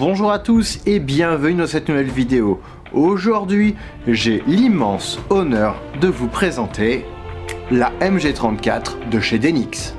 Bonjour à tous et bienvenue dans cette nouvelle vidéo. Aujourd'hui, j'ai l'immense honneur de vous présenter la MG34 de chez Denix.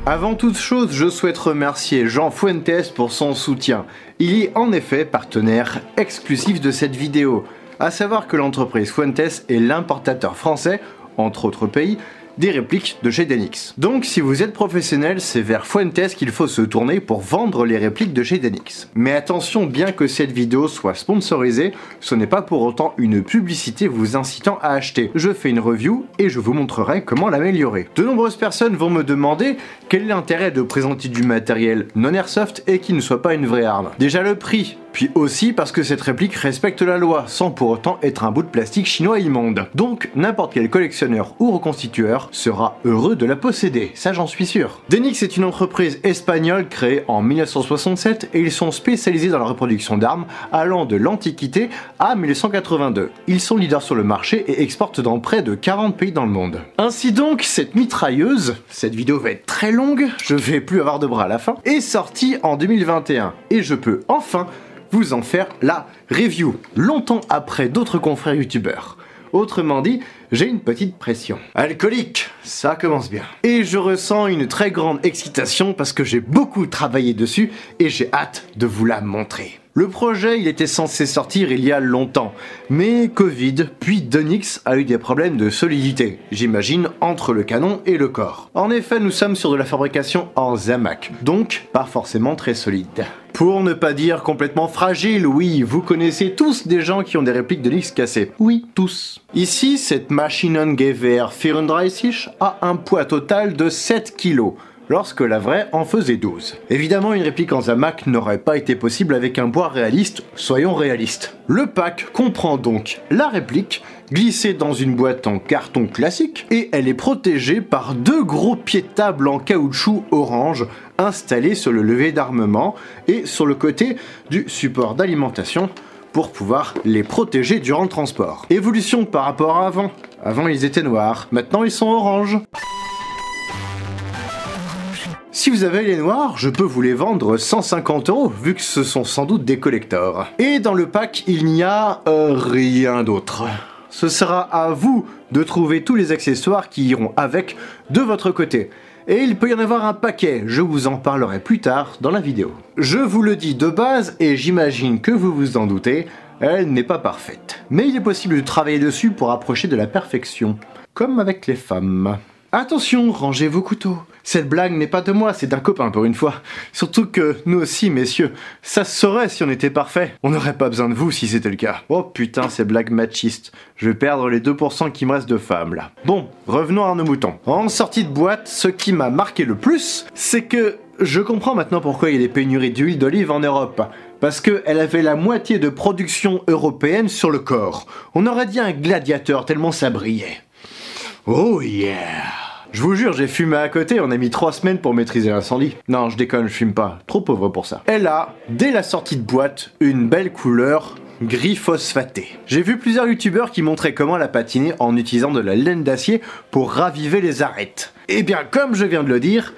Avant toute chose, je souhaite remercier Jean Fuentes pour son soutien. Il est en effet partenaire exclusif de cette vidéo. À savoir que l'entreprise Fuentes est l'importateur français, entre autres pays, des répliques de chez Denix. Donc si vous êtes professionnel, c'est vers Fuentes qu'il faut se tourner pour vendre les répliques de chez Denix. Mais attention, bien que cette vidéo soit sponsorisée, ce n'est pas pour autant une publicité vous incitant à acheter. Je fais une review et je vous montrerai comment l'améliorer. De nombreuses personnes vont me demander quel est l'intérêt de présenter du matériel non airsoft et qui ne soit pas une vraie arme. Déjà le prix, puis aussi parce que cette réplique respecte la loi, sans pour autant être un bout de plastique chinois immonde. Donc n'importe quel collectionneur ou reconstitueur sera heureux de la posséder, ça j'en suis sûr. Denix est une entreprise espagnole créée en 1967 et ils sont spécialisés dans la reproduction d'armes allant de l'Antiquité à 1982. Ils sont leaders sur le marché et exportent dans près de 40 pays dans le monde. Ainsi donc, cette mitrailleuse, cette vidéo va être très longue, je vais plus avoir de bras à la fin, est sortie en 2021 et je peux enfin vous en faire la review, longtemps après d'autres confrères youtubeurs. Autrement dit, j'ai une petite pression. Alcoolique, ça commence bien. Et je ressens une très grande excitation parce que j'ai beaucoup travaillé dessus et j'ai hâte de vous la montrer. Le projet, il était censé sortir il y a longtemps, mais Covid, puis Denix a eu des problèmes de solidité, j'imagine, entre le canon et le corps. En effet, nous sommes sur de la fabrication en Zamac, donc pas forcément très solide. Pour ne pas dire complètement fragile, oui, vous connaissez tous des gens qui ont des répliques de Denix cassées. Oui, tous. Ici, cette Maschinengewehr 34 a un poids total de 7 kg. Lorsque la vraie en faisait 12. Évidemment, une réplique en Zamac n'aurait pas été possible avec un bois réaliste, soyons réalistes. Le pack comprend donc la réplique, glissée dans une boîte en carton classique, et elle est protégée par deux gros pieds de table en caoutchouc orange, installés sur le levier d'armement et sur le côté du support d'alimentation, pour pouvoir les protéger durant le transport. Évolution par rapport à avant. Avant, ils étaient noirs, maintenant ils sont orange. Si vous avez les noirs, je peux vous les vendre 150 €, vu que ce sont sans doute des collectors. Et dans le pack, il n'y a rien d'autre. Ce sera à vous de trouver tous les accessoires qui iront avec de votre côté. Et il peut y en avoir un paquet, je vous en parlerai plus tard dans la vidéo. Je vous le dis de base, et j'imagine que vous vous en doutez, elle n'est pas parfaite. Mais il est possible de travailler dessus pour approcher de la perfection, comme avec les femmes. Attention, rangez vos couteaux. Cette blague n'est pas de moi, c'est d'un copain pour une fois. Surtout que nous aussi, messieurs, ça se saurait si on était parfait. On n'aurait pas besoin de vous si c'était le cas. Oh putain, ces blagues machistes. Je vais perdre les 2% qui me restent de femmes là. Bon, revenons à nos moutons. En sortie de boîte, ce qui m'a marqué le plus, c'est que je comprends maintenant pourquoi il y a des pénuries d'huile d'olive en Europe. Parce qu'elle avait la moitié de production européenne sur le corps. On aurait dit un gladiateur tellement ça brillait. Oh yeah! Je vous jure, j'ai fumé à côté, on a mis 3 semaines pour maîtriser l'incendie. Non, je déconne, je fume pas, trop pauvre pour ça. Elle a, dès la sortie de boîte, une belle couleur gris phosphaté. J'ai vu plusieurs youtubeurs qui montraient comment la patiner en utilisant de la laine d'acier pour raviver les arêtes. Et bien, comme je viens de le dire,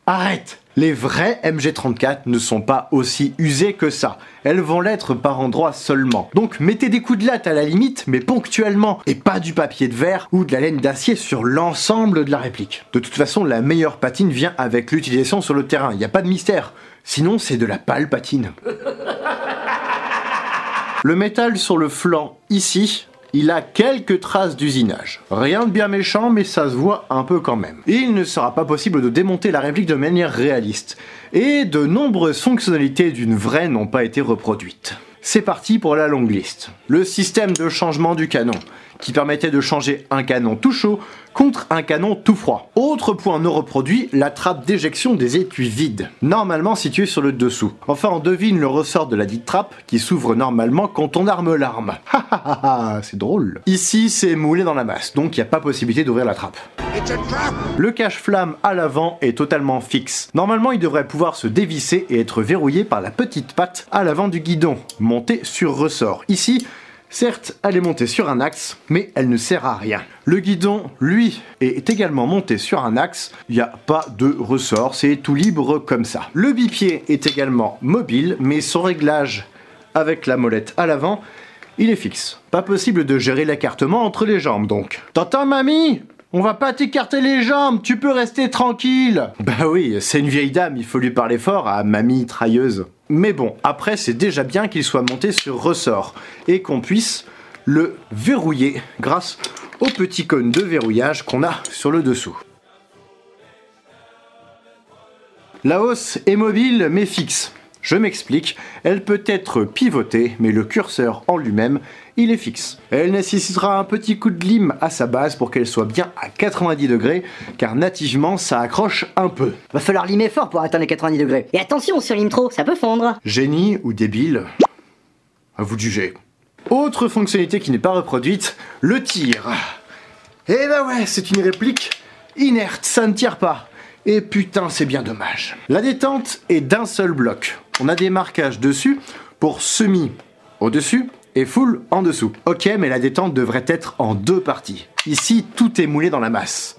arrête! Les vraies MG34 ne sont pas aussi usées que ça. Elles vont l'être par endroits seulement. Donc mettez des coups de latte à la limite, mais ponctuellement, et pas du papier de verre ou de la laine d'acier sur l'ensemble de la réplique. De toute façon, la meilleure patine vient avec l'utilisation sur le terrain, il n'y a pas de mystère. Sinon, c'est de la pâle patine. Le métal sur le flanc, ici, il a quelques traces d'usinage. Rien de bien méchant, mais ça se voit un peu quand même. Et il ne sera pas possible de démonter la réplique de manière réaliste. Et de nombreuses fonctionnalités d'une vraie n'ont pas été reproduites. C'est parti pour la longue liste. Le système de changement du canon, qui permettait de changer un canon tout chaud contre un canon tout froid. Autre point non reproduit, la trappe d'éjection des étuis vides, normalement située sur le dessous. Enfin, on devine le ressort de la dite trappe qui s'ouvre normalement quand on arme l'arme. C'est drôle. Ici, c'est moulé dans la masse, donc il n'y a pas possibilité d'ouvrir la trappe. Le cache-flamme à l'avant est totalement fixe. Normalement, il devrait pouvoir se dévisser et être verrouillé par la petite patte à l'avant du guidon, montée sur ressort. Ici, certes, elle est montée sur un axe, mais elle ne sert à rien. Le guidon, lui, est également monté sur un axe. Il n'y a pas de ressort, c'est tout libre comme ça. Le bipied est également mobile, mais son réglage avec la molette à l'avant, il est fixe. Pas possible de gérer l'écartement entre les jambes donc. T'entends, mamie ? On va pas t'écarter les jambes, tu peux rester tranquille. Bah oui, c'est une vieille dame, il faut lui parler fort à mamie trailleuse. Mais bon, après c'est déjà bien qu'il soit monté sur ressort et qu'on puisse le verrouiller grâce au petit cône de verrouillage qu'on a sur le dessous. La hausse est mobile mais fixe. Je m'explique, elle peut être pivotée, mais le curseur en lui-même, il est fixe. Elle nécessitera un petit coup de lime à sa base pour qu'elle soit bien à 90 degrés, car nativement ça accroche un peu. Va falloir limer fort pour atteindre les 90 degrés. Et attention, si on lime trop, ça peut fondre. Génie ou débile, à vous de juger. Autre fonctionnalité qui n'est pas reproduite, le tir. Eh ben ouais, c'est une réplique inerte, ça ne tire pas. Et putain, c'est bien dommage. La détente est d'un seul bloc. On a des marquages dessus pour semi au-dessus et full en dessous. Ok, mais la détente devrait être en deux parties. Ici, tout est moulé dans la masse.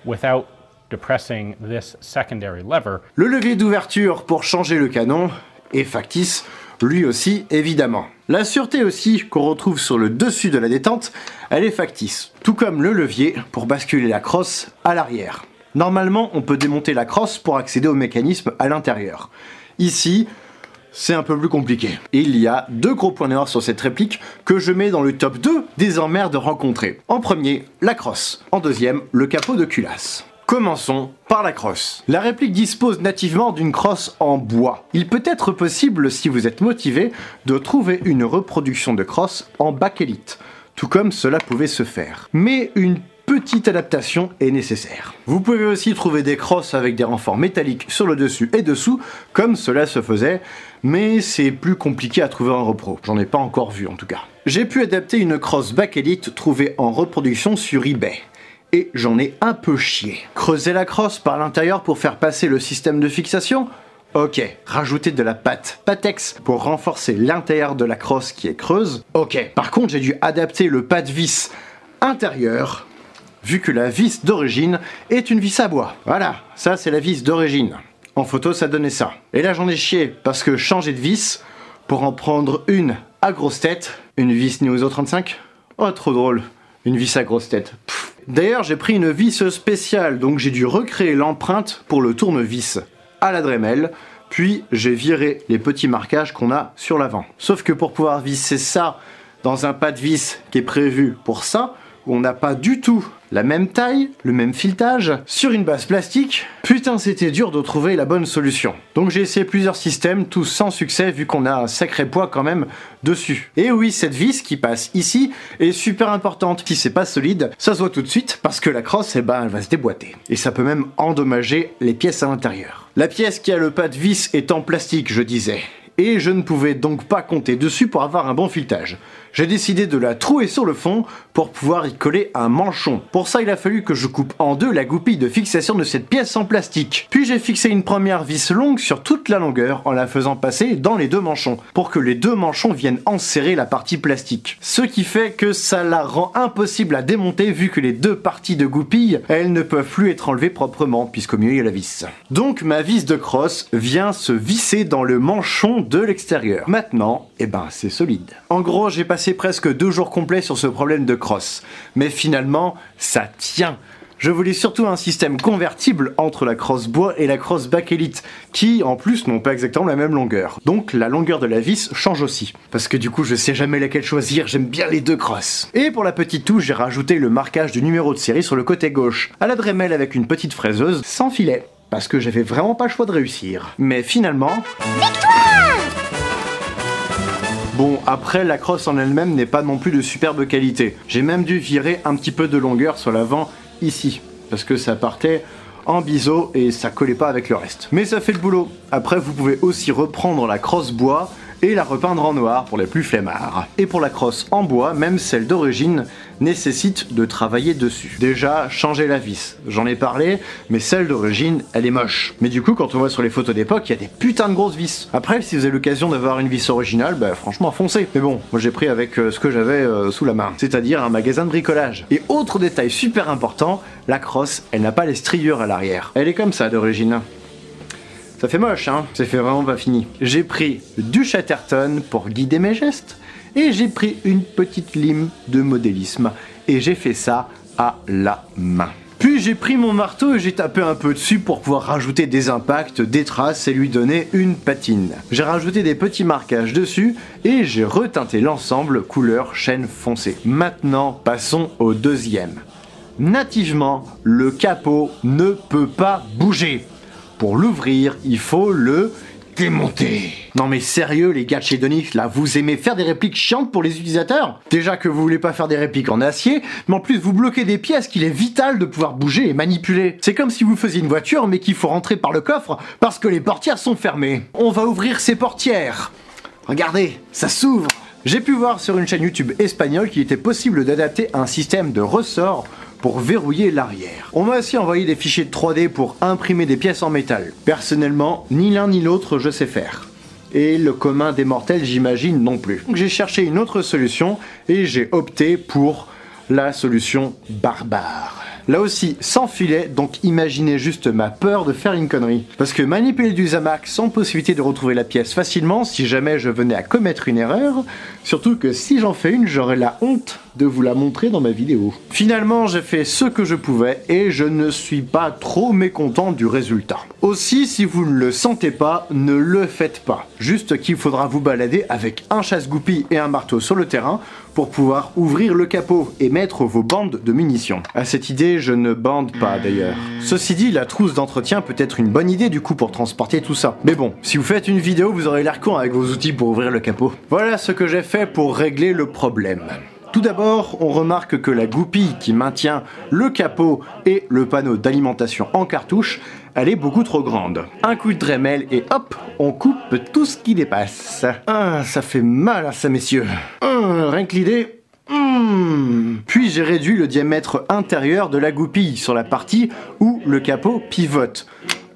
Without depressing this secondary lever. Le levier d'ouverture pour changer le canon est factice, lui aussi évidemment. La sûreté aussi qu'on retrouve sur le dessus de la détente, elle est factice. Tout comme le levier pour basculer la crosse à l'arrière. Normalement, on peut démonter la crosse pour accéder au mécanisme à l'intérieur. Ici, c'est un peu plus compliqué. Il y a deux gros points noirs sur cette réplique que je mets dans le top 2 des emmerdes rencontrées. En premier, la crosse. En deuxième, le capot de culasse. Commençons par la crosse. La réplique dispose nativement d'une crosse en bois. Il peut être possible, si vous êtes motivé, de trouver une reproduction de crosse en bakélite, tout comme cela pouvait se faire. Mais une petite adaptation est nécessaire. Vous pouvez aussi trouver des crosses avec des renforts métalliques sur le dessus et dessous, comme cela se faisait, mais c'est plus compliqué à trouver en repro. J'en ai pas encore vu en tout cas. J'ai pu adapter une crosse bakélite trouvée en reproduction sur eBay. Et j'en ai un peu chié. Creuser la crosse par l'intérieur pour faire passer le système de fixation ? Ok. Rajouter de la pâte Patex pour renforcer l'intérieur de la crosse qui est creuse ? Ok. Par contre, j'ai dû adapter le pas de vis intérieur, vu que la vis d'origine est une vis à bois. Voilà, ça c'est la vis d'origine. En photo, ça donnait ça. Et là, j'en ai chié, parce que changer de vis, pour en prendre une à grosse tête, une vis Neozo 35 ? Oh, trop drôle. Une vis à grosse tête. Pff. D'ailleurs, j'ai pris une vis spéciale, donc j'ai dû recréer l'empreinte pour le tournevis à la Dremel, puis j'ai viré les petits marquages qu'on a sur l'avant. Sauf que pour pouvoir visser ça dans un pas de vis qui est prévu pour ça, où on n'a pas du tout la même taille, le même filetage, sur une base plastique, putain c'était dur de trouver la bonne solution. Donc j'ai essayé plusieurs systèmes, tous sans succès vu qu'on a un sacré poids quand même dessus. Et oui, cette vis qui passe ici est super importante. Si c'est pas solide, ça se voit tout de suite parce que la crosse, eh ben, elle va se déboîter. Et ça peut même endommager les pièces à l'intérieur. La pièce qui a le pas de vis est en plastique, je disais. Et je ne pouvais donc pas compter dessus pour avoir un bon filetage. J'ai décidé de la trouer sur le fond pour pouvoir y coller un manchon. Pour ça, il a fallu que je coupe en deux la goupille de fixation de cette pièce en plastique. Puis j'ai fixé une première vis longue sur toute la longueur en la faisant passer dans les deux manchons, pour que les deux manchons viennent enserrer la partie plastique. Ce qui fait que ça la rend impossible à démonter vu que les deux parties de goupille, elles ne peuvent plus être enlevées proprement puisqu'au milieu il y a la vis. Donc ma vis de crosse vient se visser dans le manchon de l'extérieur. Maintenant, eh ben c'est solide. En gros, j'ai passé presque 2 jours complets sur ce problème de crosse. Mais finalement, ça tient. Je voulais surtout un système convertible entre la crosse bois et la crosse bakélite, qui en plus n'ont pas exactement la même longueur. Donc la longueur de la vis change aussi. Parce que du coup je sais jamais laquelle choisir, j'aime bien les deux crosses. Et pour la petite touche, j'ai rajouté le marquage du numéro de série sur le côté gauche, à la Dremel avec une petite fraiseuse, sans filet. Parce que j'avais vraiment pas le choix de réussir. Mais finalement... Victoire! Bon, après, la crosse en elle-même n'est pas non plus de superbe qualité. J'ai même dû virer un petit peu de longueur sur l'avant ici, parce que ça partait en biseau et ça collait pas avec le reste. Mais ça fait le boulot. Après, vous pouvez aussi reprendre la crosse bois et la repeindre en noir pour les plus flemmards. Et pour la crosse en bois, même celle d'origine, nécessite de travailler dessus. Déjà, changer la vis. J'en ai parlé, mais celle d'origine, elle est moche. Mais du coup, quand on voit sur les photos d'époque, il y a des putains de grosses vis. Après, si vous avez l'occasion d'avoir une vis originale, bah franchement, foncez. Mais bon, moi j'ai pris avec ce que j'avais sous la main, c'est-à-dire un magasin de bricolage. Et autre détail super important, la crosse, elle n'a pas les striures à l'arrière. Elle est comme ça d'origine. Ça fait moche, hein, ça fait vraiment pas fini. J'ai pris du Chatterton pour guider mes gestes, et j'ai pris une petite lime de modélisme, et j'ai fait ça à la main. Puis j'ai pris mon marteau et j'ai tapé un peu dessus pour pouvoir rajouter des impacts, des traces et lui donner une patine. J'ai rajouté des petits marquages dessus et j'ai reteinté l'ensemble couleur chêne foncé. Maintenant, passons au deuxième. Nativement, le capot ne peut pas bouger. Pour l'ouvrir, il faut le démonter. Non mais sérieux les gars de chez Donix, là, vous aimez faire des répliques chiantes pour les utilisateurs? Déjà que vous voulez pas faire des répliques en acier, mais en plus vous bloquez des pièces qu'il est vital de pouvoir bouger et manipuler. C'est comme si vous faisiez une voiture mais qu'il faut rentrer par le coffre parce que les portières sont fermées. On va ouvrir ces portières. Regardez, ça s'ouvre. J'ai pu voir sur une chaîne YouTube espagnole qu'il était possible d'adapter un système de ressort pour verrouiller l'arrière. On m'a aussi envoyé des fichiers de 3D pour imprimer des pièces en métal. Personnellement, ni l'un ni l'autre je sais faire. Et le commun des mortels j'imagine non plus. Donc j'ai cherché une autre solution et j'ai opté pour la solution barbare. Là aussi, sans filet, donc imaginez juste ma peur de faire une connerie. Parce que manipuler du Zamac sans possibilité de retrouver la pièce facilement si jamais je venais à commettre une erreur, surtout que si j'en fais une, j'aurais la honte de vous la montrer dans ma vidéo. Finalement, j'ai fait ce que je pouvais et je ne suis pas trop mécontent du résultat. Aussi, si vous ne le sentez pas, ne le faites pas. Juste qu'il faudra vous balader avec un chasse-goupille et un marteau sur le terrain pour pouvoir ouvrir le capot et mettre vos bandes de munitions. À cette idée, je ne bande pas d'ailleurs. Ceci dit, la trousse d'entretien peut être une bonne idée du coup pour transporter tout ça. Mais bon, si vous faites une vidéo, vous aurez l'air con avec vos outils pour ouvrir le capot. Voilà ce que j'ai fait pour régler le problème. Tout d'abord, on remarque que la goupille qui maintient le capot et le panneau d'alimentation en cartouche, elle est beaucoup trop grande. Un coup de Dremel et hop, on coupe tout ce qui dépasse. Ah, ça fait mal à ça messieurs. Rien que l'idée... Puis j'ai réduit le diamètre intérieur de la goupille sur la partie où le capot pivote.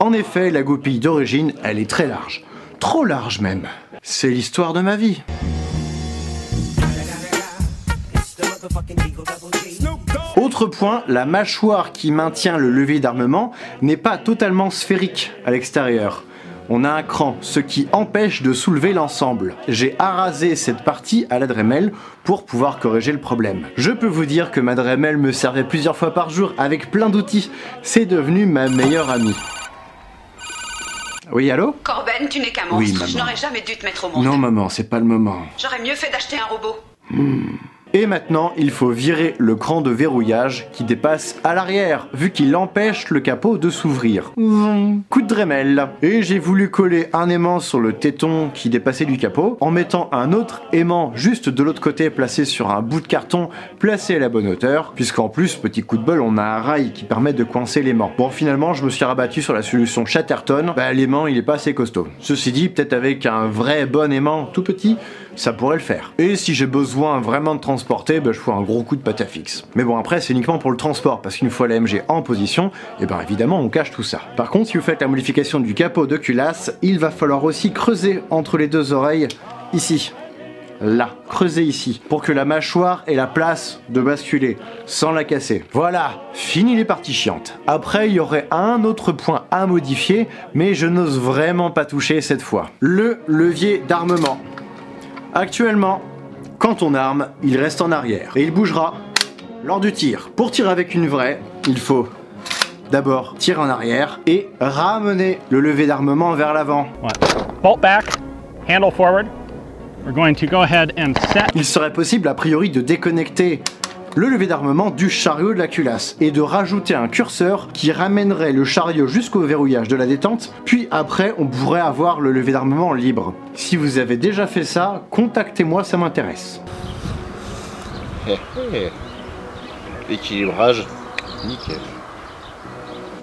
En effet, la goupille d'origine, elle est très large. Trop large même. C'est l'histoire de ma vie. Autre point, la mâchoire qui maintient le levier d'armement n'est pas totalement sphérique à l'extérieur. On a un cran, ce qui empêche de soulever l'ensemble. J'ai arasé cette partie à la Dremel pour pouvoir corriger le problème. Je peux vous dire que ma Dremel me servait plusieurs fois par jour avec plein d'outils. C'est devenu ma meilleure amie. Oui, allô? Corben, tu n'es qu'un monstre. Oui, maman. Je n'aurais jamais dû te mettre au monde. Non maman, c'est pas le moment. J'aurais mieux fait d'acheter un robot. Et maintenant, il faut virer le cran de verrouillage qui dépasse à l'arrière, vu qu'il empêche le capot de s'ouvrir. Coup de Dremel. Et j'ai voulu coller un aimant sur le téton qui dépassait du capot, en mettant un autre aimant juste de l'autre côté placé sur un bout de carton placé à la bonne hauteur, puisqu'en plus, petit coup de bol, on a un rail qui permet de coincer l'aimant. Bon, finalement, je me suis rabattu sur la solution Chatterton. L'aimant, il est pas assez costaud. Ceci dit, peut-être avec un vrai bon aimant tout petit, ça pourrait le faire. Et si j'ai besoin vraiment de transporter, je fais un gros coup de pâte à fixe. Mais bon, après, c'est uniquement pour le transport, parce qu'une fois la MG en position, et évidemment, on cache tout ça. Par contre, si vous faites la modification du capot de culasse, il va falloir aussi creuser entre les deux oreilles, ici. Là, creuser ici, pour que la mâchoire ait la place de basculer, sans la casser. Voilà, fini les parties chiantes. Après, il y aurait un autre point à modifier, mais je n'ose vraiment pas toucher cette fois. Le levier d'armement. Actuellement, quand on arme, il reste en arrière et il bougera lors du tir. Pour tirer avec une vraie, il faut d'abord tirer en arrière et ramener le levier d'armement vers l'avant. Bolt back, handle forward. We're going to go ahead and set. Il serait possible a priori de déconnecter le levier d'armement du chariot de la culasse et de rajouter un curseur qui ramènerait le chariot jusqu'au verrouillage de la détente, puis après on pourrait avoir le levier d'armement libre. Si vous avez déjà fait ça, contactez-moi, ça m'intéresse. L'équilibrage. Nickel.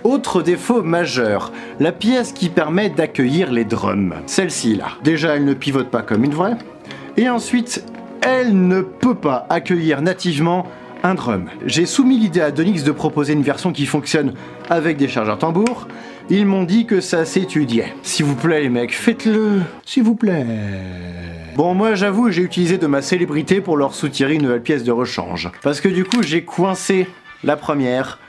Autre défaut majeur, la pièce qui permet d'accueillir les drums. Celle-ci là. Déjà, elle ne pivote pas comme une vraie. Et ensuite, elle ne peut pas accueillir nativement un drum. J'ai soumis l'idée à Donix de proposer une version qui fonctionne avec des chargeurs tambours. Ils m'ont dit que ça s'étudiait. S'il vous plaît les mecs, faites-le. S'il vous plaît. Bon, moi j'avoue, j'ai utilisé de ma célébrité pour leur soutirer une nouvelle pièce de rechange. Parce que du coup, j'ai coincé la première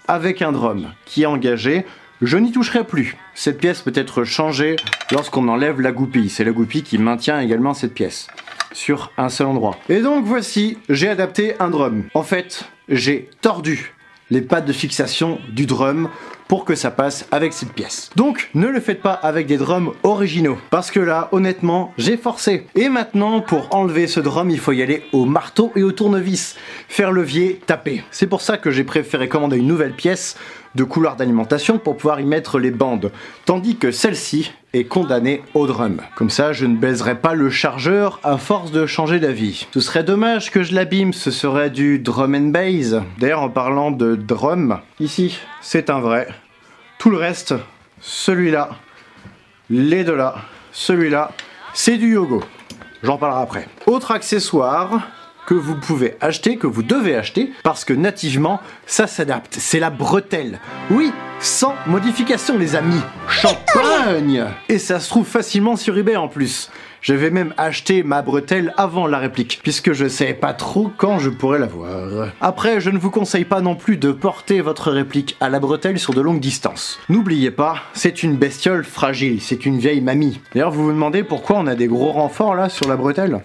avec un drum qui est engagé. Je n'y toucherai plus. Cette pièce peut être changée lorsqu'on enlève la goupille. C'est la goupille qui maintient également cette pièce sur un seul endroit. Et donc voici, j'ai adapté un drum. En fait, j'ai tordu les pattes de fixation du drum pour que ça passe avec cette pièce. Donc ne le faites pas avec des drums originaux, parce que là honnêtement j'ai forcé. Et maintenant pour enlever ce drum il faut y aller au marteau et au tournevis, faire levier, taper. C'est pour ça que j'ai préféré commander une nouvelle pièce de couloir d'alimentation pour pouvoir y mettre les bandes, tandis que celle-ci est condamnée au drum. Comme ça je ne baiserai pas le chargeur à force de changer d'avis. Ce serait dommage que je l'abîme, ce serait du drum and bass. D'ailleurs en parlant de drum, ici c'est un vrai. Tout le reste, celui-là, les deux là, celui-là, c'est du yogo. J'en parlerai après. Autre accessoire que vous pouvez acheter, que vous devez acheter, parce que nativement, ça s'adapte. C'est la bretelle. Oui, sans modification les amis. Champagne! Et ça se trouve facilement sur eBay en plus. Je vais même acheter ma bretelle avant la réplique, puisque je sais pas trop quand je pourrai l'avoir. Après, je ne vous conseille pas non plus de porter votre réplique à la bretelle sur de longues distances. N'oubliez pas, c'est une bestiole fragile, c'est une vieille mamie. D'ailleurs, vous vous demandez pourquoi on a des gros renforts là sur la bretelle?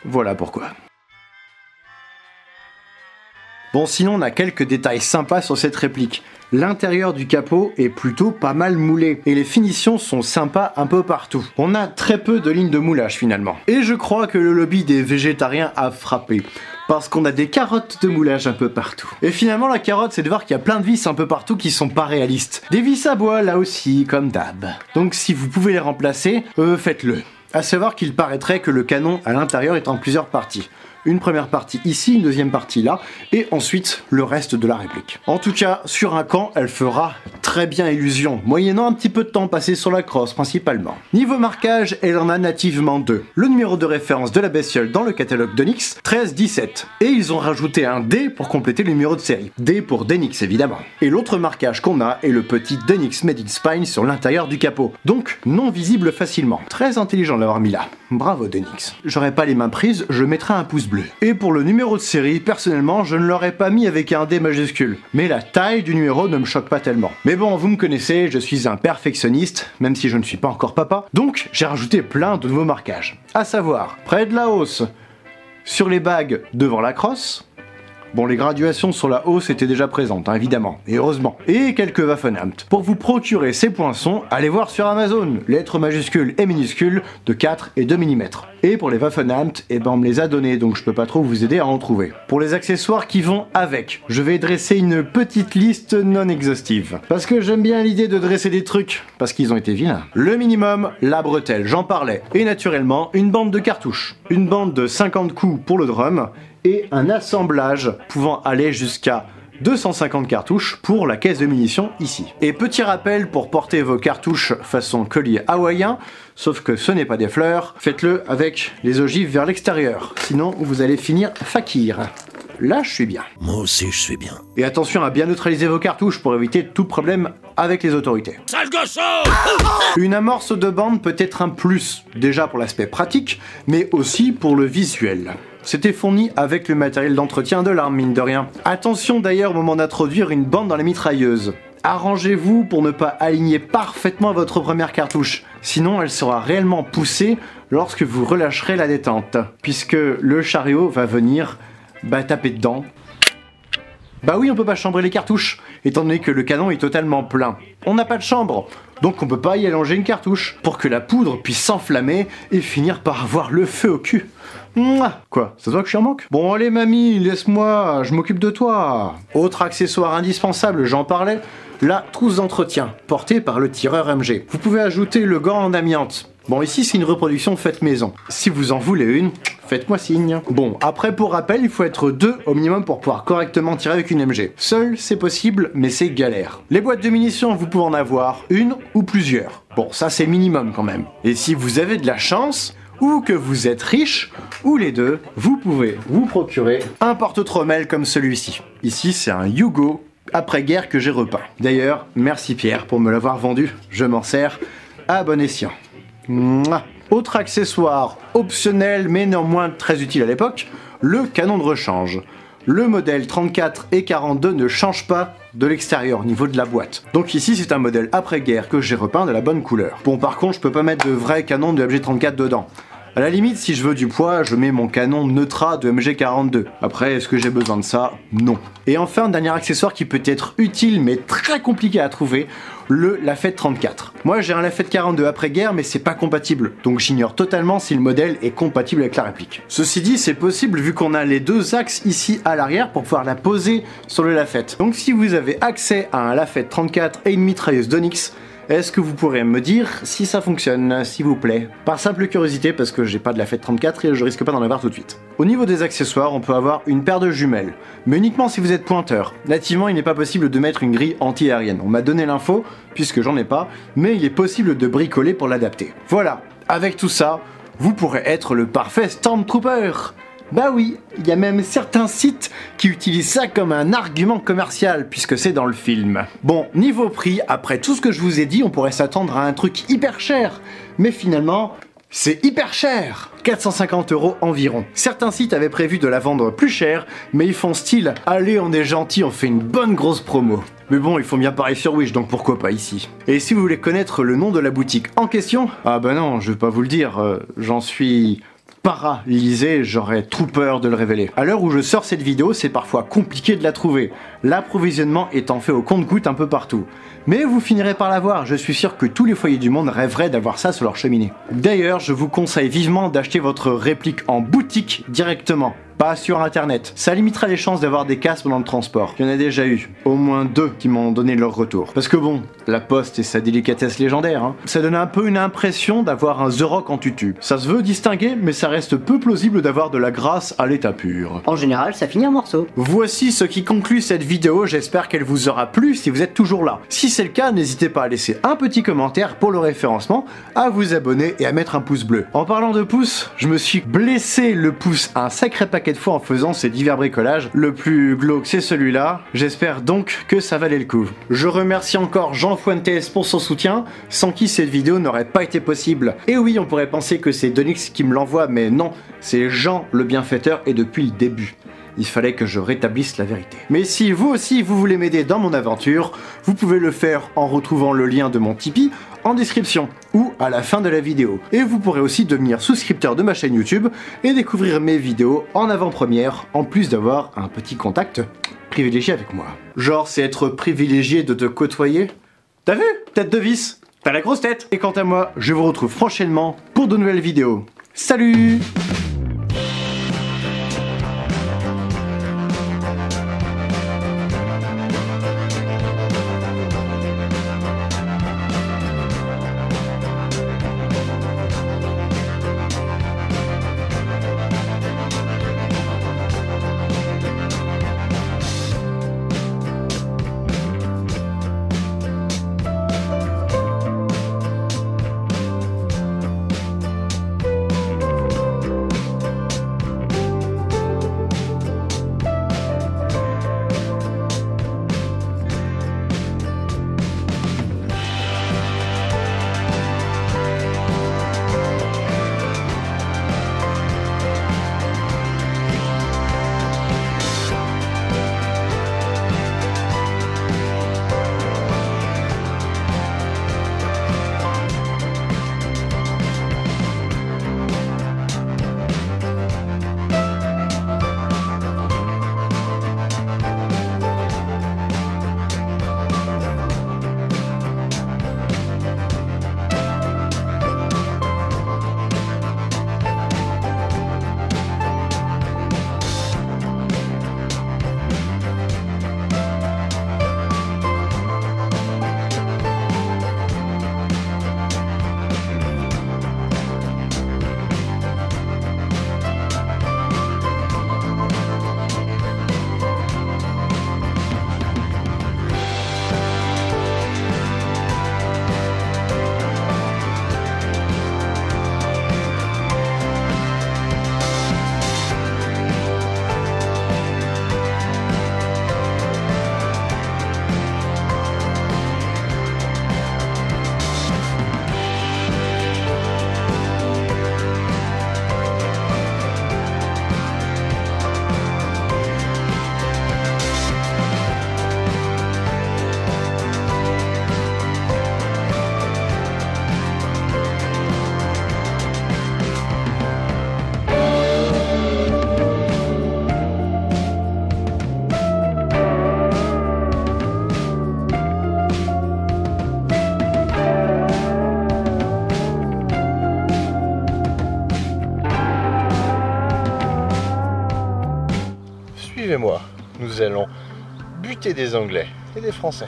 Voilà pourquoi. Bon, sinon on a quelques détails sympas sur cette réplique. L'intérieur du capot est plutôt pas mal moulé et les finitions sont sympas un peu partout. On a très peu de lignes de moulage finalement. Et je crois que le lobby des végétariens a frappé. Parce qu'on a des carottes de moulage un peu partout. Et finalement la carotte c'est de voir qu'il y a plein de vis un peu partout qui sont pas réalistes. Des vis à bois là aussi, comme d'hab. Donc si vous pouvez les remplacer, faites-le. À savoir qu'il paraîtrait que le canon à l'intérieur est en plusieurs parties. Une première partie ici, une deuxième partie là, et ensuite le reste de la réplique. En tout cas, sur un camp, elle fera très bien illusion, moyennant un petit peu de temps passé sur la crosse principalement. Niveau marquage, elle en a nativement deux. Le numéro de référence de la bestiole dans le catalogue Donix, 1317. Et ils ont rajouté un D pour compléter le numéro de série. D pour Donix évidemment. Et l'autre marquage qu'on a est le petit Donix Made in Spine sur l'intérieur du capot. Donc non visible facilement. Très intelligent de l'avoir mis là. Bravo Donix. J'aurais pas les mains prises, je mettrais un pouce bleu. Et pour le numéro de série, personnellement, je ne l'aurais pas mis avec un D majuscule. Mais la taille du numéro ne me choque pas tellement. Mais bon, vous me connaissez, je suis un perfectionniste, même si je ne suis pas encore papa. Donc, j'ai rajouté plein de nouveaux marquages. À savoir, près de la hausse, sur les bagues devant la crosse. Bon, les graduations sur la hausse étaient déjà présentes, hein, évidemment, et heureusement. Et quelques Waffenamt. Pour vous procurer ces poinçons, allez voir sur Amazon, lettres majuscules et minuscules de 4 et 2 mm. Et pour les Waffenamt, eh ben on me les a donnés, donc je peux pas trop vous aider à en trouver. Pour les accessoires qui vont avec, je vais dresser une petite liste non exhaustive. Parce que j'aime bien l'idée de dresser des trucs, parce qu'ils ont été vilains. Le minimum, la bretelle, j'en parlais. Et naturellement, une bande de cartouches. Une bande de 50 coups pour le drum, et un assemblage pouvant aller jusqu'à 250 cartouches pour la caisse de munitions ici. Et petit rappel pour porter vos cartouches façon collier hawaïen, sauf que ce n'est pas des fleurs, faites-le avec les ogives vers l'extérieur, sinon vous allez finir fakir. Là, je suis bien. Moi aussi, je suis bien. Et attention à bien neutraliser vos cartouches pour éviter tout problème avec les autorités. Sale gosso! Une amorce de bande peut être un plus, déjà pour l'aspect pratique, mais aussi pour le visuel. C'était fourni avec le matériel d'entretien de l'arme, mine de rien. Attention d'ailleurs au moment d'introduire une bande dans la mitrailleuse. Arrangez-vous pour ne pas aligner parfaitement votre première cartouche, sinon elle sera réellement poussée lorsque vous relâcherez la détente, puisque le chariot va venir taper dedans. Bah oui, on peut pas chambrer les cartouches, étant donné que le canon est totalement plein. On n'a pas de chambre, donc on peut pas y allonger une cartouche, pour que la poudre puisse s'enflammer et finir par avoir le feu au cul. Mouah. Quoi, ça se voit que je suis en manque? Bon allez mamie, laisse-moi, je m'occupe de toi. Autre accessoire indispensable, j'en parlais, la trousse d'entretien, portée par le tireur MG. Vous pouvez ajouter le gant en amiante. Bon ici c'est une reproduction faite maison. Si vous en voulez une, faites-moi signe. Bon, après pour rappel, il faut être 2 au minimum pour pouvoir correctement tirer avec une MG. Seul, c'est possible, mais c'est galère. Les boîtes de munitions, vous pouvez en avoir une ou plusieurs. Bon, ça c'est minimum quand même. Et si vous avez de la chance, ou que vous êtes riche, ou les deux, vous pouvez vous procurer un porte-trommel comme celui-ci. Ici, c'est un Yugo après-guerre que j'ai repeint. D'ailleurs, merci Pierre pour me l'avoir vendu, je m'en sers à bon escient. Mouah. Autre accessoire optionnel mais néanmoins très utile à l'époque, le canon de rechange. Le modèle 34 et 42 ne change pas de l'extérieur au niveau de la boîte. Donc ici c'est un modèle après-guerre que j'ai repeint de la bonne couleur. Bon par contre je peux pas mettre de vrai canon de MG34 dedans. À la limite, si je veux du poids, je mets mon canon Neutra de MG42. Après, est-ce que j'ai besoin de ça? Non. Et enfin, un dernier accessoire qui peut être utile mais très compliqué à trouver, le Lafette 34. Moi j'ai un Lafette 42 après-guerre mais c'est pas compatible, donc j'ignore totalement si le modèle est compatible avec la réplique. Ceci dit, c'est possible vu qu'on a les deux axes ici à l'arrière pour pouvoir la poser sur le Lafette. Donc si vous avez accès à un Lafette 34 et une mitrailleuse d'Onyx, est-ce que vous pourrez me dire si ça fonctionne, s'il vous plaît? Par simple curiosité, parce que j'ai pas de Lafette 34 et je risque pas d'en avoir tout de suite. Au niveau des accessoires, on peut avoir une paire de jumelles, mais uniquement si vous êtes pointeur. Nativement, il n'est pas possible de mettre une grille anti-aérienne. On m'a donné l'info, puisque j'en ai pas, mais il est possible de bricoler pour l'adapter. Voilà, avec tout ça, vous pourrez être le parfait Stormtrooper. Bah oui, il y a même certains sites qui utilisent ça comme un argument commercial, puisque c'est dans le film. Bon, niveau prix, après tout ce que je vous ai dit, on pourrait s'attendre à un truc hyper cher. Mais finalement, c'est hyper cher, 450 € environ. Certains sites avaient prévu de la vendre plus cher, mais ils font style « Allez, on est gentil, on fait une bonne grosse promo ». Mais bon, ils font bien pareil sur Wish, donc pourquoi pas ici. Et si vous voulez connaître le nom de la boutique en question, ah bah non, je vais pas vous le dire, j'en suis paralysé, j'aurais trop peur de le révéler. À l'heure où je sors cette vidéo, c'est parfois compliqué de la trouver, l'approvisionnement étant fait au compte-gouttes un peu partout. Mais vous finirez par l'avoir, je suis sûr que tous les foyers du monde rêveraient d'avoir ça sur leur cheminée. D'ailleurs, je vous conseille vivement d'acheter votre réplique en boutique directement, pas sur internet. Ça limitera les chances d'avoir des casses pendant le transport. Il y en a déjà eu, au moins 2 qui m'ont donné leur retour. Parce que bon, la poste et sa délicatesse légendaire, hein. Ça donne un peu une impression d'avoir un The Rock en tutu. Ça se veut distinguer, mais ça reste peu plausible d'avoir de la grâce à l'état pur. En général, ça finit en morceaux. Voici ce qui conclut cette vidéo, j'espère qu'elle vous aura plu si vous êtes toujours là. Si c'est le cas, n'hésitez pas à laisser un petit commentaire pour le référencement, à vous abonner et à mettre un pouce bleu. En parlant de pouce, je me suis blessé le pouce un sacré paquet de fois en faisant ces divers bricolages. Le plus glauque c'est celui-là, j'espère donc que ça valait le coup. Je remercie encore Jean Fuentes pour son soutien, sans qui cette vidéo n'aurait pas été possible. Et oui, on pourrait penser que c'est Donix qui me l'envoie, mais non, c'est Jean le bienfaiteur et depuis le début. Il fallait que je rétablisse la vérité. Mais si vous aussi vous voulez m'aider dans mon aventure, vous pouvez le faire en retrouvant le lien de mon Tipeee en description ou à la fin de la vidéo. Et vous pourrez aussi devenir souscripteur de ma chaîne YouTube et découvrir mes vidéos en avant-première, en plus d'avoir un petit contact privilégié avec moi. Genre, c'est être privilégié de te côtoyer. T'as vu? Tête de vis, t'as la grosse tête. Et quant à moi, je vous retrouve prochainement pour de nouvelles vidéos. Salut! suivez-moi. Nous allons buter des Anglais et des Français.